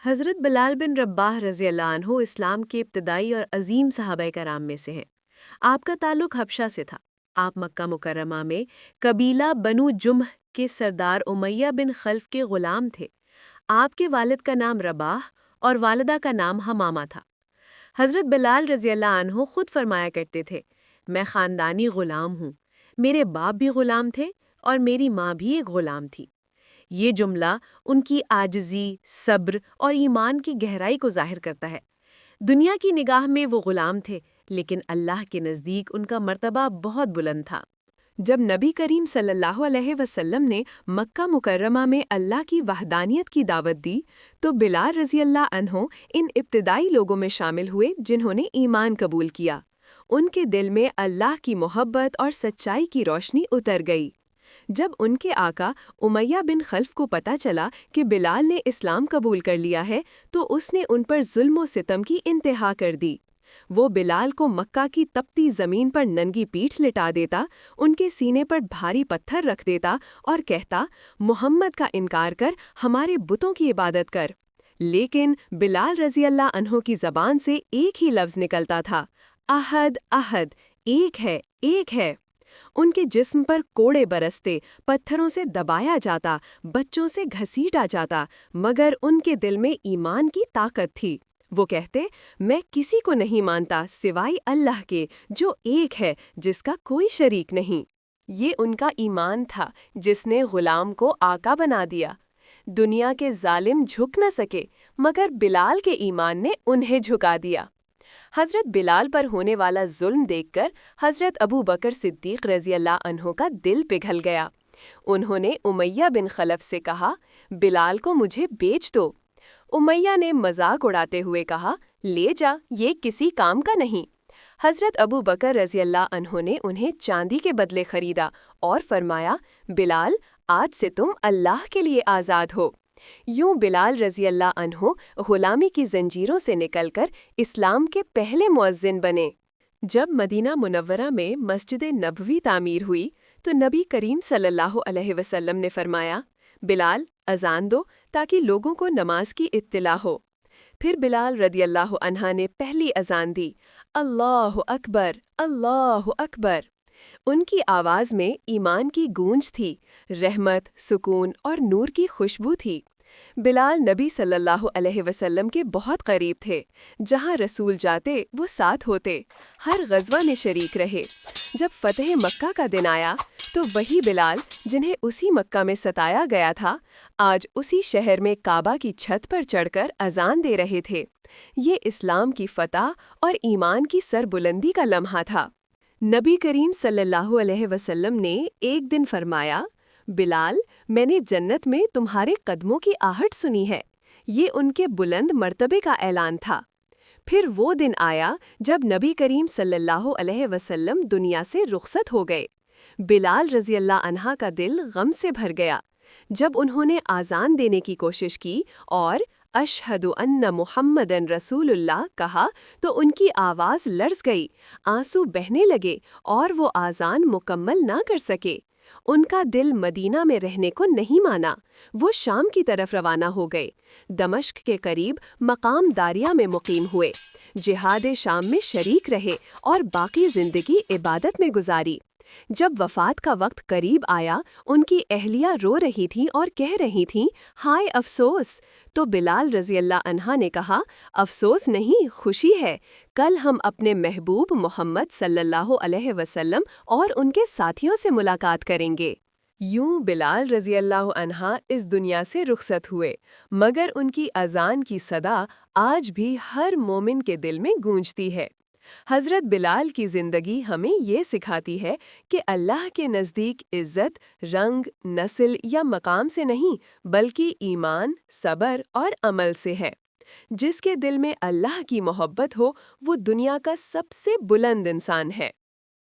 حضرت بلال بن رباح رضی اللہ عنہ اسلام کے ابتدائی اور عظیم صحابہ کرام میں سے ہیں۔ آپ کا تعلق حبشہ سے تھا۔ آپ مکہ مکرمہ میں قبیلہ بنو جمح کے سردار امیہ بن خلف کے غلام تھے۔ آپ کے والد کا نام رباح اور والدہ کا نام حمامہ تھا۔ حضرت بلال رضی اللہ عنہ خود فرمایا کرتے تھے، میں خاندانی غلام ہوں، میرے باپ بھی غلام تھے اور میری ماں بھی ایک غلام تھی۔ یہ جملہ ان کی عاجزی، صبر اور ایمان کی گہرائی کو ظاہر کرتا ہے۔ دنیا کی نگاہ میں وہ غلام تھے، لیکن اللہ کے نزدیک ان کا مرتبہ بہت بلند تھا۔ جب نبی کریم صلی اللہ علیہ وسلم نے مکہ مکرمہ میں اللہ کی وحدانیت کی دعوت دی تو بلال رضی اللہ عنہ ان ابتدائی لوگوں میں شامل ہوئے جنہوں نے ایمان قبول کیا۔ ان کے دل میں اللہ کی محبت اور سچائی کی روشنی اتر گئی۔ جب ان کے آقا امیہ بن خلف کو پتہ چلا کہ بلال نے اسلام قبول کر لیا ہے تو اس نے ان پر ظلم و ستم کی انتہا کر دی۔ وہ بلال کو مکہ کی تپتی زمین پر ننگی پیٹھ لٹا دیتا، ان کے سینے پر بھاری پتھر رکھ دیتا اور کہتا، محمد کا انکار کر ہمارے بتوں کی عبادت کر۔ لیکن بلال رضی اللہ عنہ کی زبان سے ایک ہی لفظ نکلتا تھا، احد احد، ایک ہے ایک ہے۔ ان کے جسم پر کوڑے برستے، پتھروں سے دبایا جاتا، بچوں سے گھسیٹا جاتا، مگر ان کے دل میں ایمان کی طاقت تھی۔ وہ کہتے، میں کسی کو نہیں مانتا سوائے اللہ کے جو ایک ہے، جس کا کوئی شریک نہیں۔ یہ ان کا ایمان تھا جس نے غلام کو آقا بنا دیا۔ دنیا کے ظالم جھک نہ سکے، مگر بلال کے ایمان نے انہیں جھکا دیا۔ حضرت بلال پر ہونے والا ظلم دیکھ کر حضرت ابو بکر صدیق رضی اللہ عنہ کا دل پگھل گیا۔ انہوں نے امیہ بن خلف سے کہا، بلال کو مجھے بیچ دو۔ امیہ نے مذاق اڑاتے ہوئے کہا، لے جا، یہ کسی کام کا نہیں۔ حضرت ابو بکر رضی اللہ عنہ نے انہیں چاندی کے بدلے خریدا اور فرمایا، بلال، آج سے تم اللہ کے لیے آزاد ہو۔ یوں بلال رضی اللہ عنہ غلامی کی زنجیروں سے نکل کر اسلام کے پہلے مؤذن بنے۔ جب مدینہ منورہ میں مسجد نبوی تعمیر ہوئی تو نبی کریم صلی اللہ علیہ وسلم نے فرمایا، بلال، اذان دو تاکہ لوگوں کو نماز کی اطلاع ہو۔ پھر بلال رضی اللہ عنہ نے پہلی اذان دی، اللہ اکبر، اللہ اکبر۔ ان کی آواز میں ایمان کی گونج تھی، رحمت، سکون اور نور کی خوشبو تھی۔ بلال نبی صلی اللہ علیہ وسلم کے بہت قریب تھے، جہاں رسول جاتے وہ ساتھ ہوتے، ہر غزوہ میں شریک رہے۔ جب فتح مکہ کا دن آیا تو وہی بلال جنہیں اسی مکہ میں ستایا گیا تھا، آج اسی شہر میں کعبہ کی چھت پر چڑھ کر اذان دے رہے تھے۔ یہ اسلام کی فتح اور ایمان کی سربلندی کا لمحہ تھا۔ نبی کریم صلی اللہ علیہ وسلم نے ایک دن فرمایا، بلال، میں نے جنت میں تمہارے قدموں کی آہٹ سنی ہے۔ یہ ان کے بلند مرتبے کا اعلان تھا۔ پھر وہ دن آیا جب نبی کریم صلی اللہ علیہ وسلم دنیا سے رخصت ہو گئے۔ بلال رضی اللہ عنہ کا دل غم سے بھر گیا۔ جب انہوں نے آذان دینے کی کوشش کی اور اشہد ان محمدن رسول اللہ کہا تو ان کی آواز لرز گئی، آنسو بہنے لگے اور وہ آذان مکمل نہ کر سکے۔ ان کا دل مدینہ میں رہنے کو نہیں مانا، وہ شام کی طرف روانہ ہو گئے۔ دمشق کے قریب مقام داریہ میں مقیم ہوئے، جہاد شام میں شریک رہے اور باقی زندگی عبادت میں گزاری۔ جب وفات کا وقت قریب آیا، ان کی اہلیہ رو رہی تھیں اور کہہ رہی تھیں، ہائے افسوس! تو بلال رضی اللہ عنہ نے کہا، افسوس نہیں، خوشی ہے، کل ہم اپنے محبوب محمد صلی اللہ علیہ وسلم اور ان کے ساتھیوں سے ملاقات کریں گے۔ یوں بلال رضی اللہ عنہ اس دنیا سے رخصت ہوئے، مگر ان کی اذان کی صدا آج بھی ہر مومن کے دل میں گونجتی ہے۔ حضرت بلال کی زندگی ہمیں یہ سکھاتی ہے کہ اللہ کے نزدیک عزت رنگ، نسل یا مقام سے نہیں بلکہ ایمان، صبر اور عمل سے ہے۔ جس کے دل میں اللہ کی محبت ہو وہ دنیا کا سب سے بلند انسان ہے۔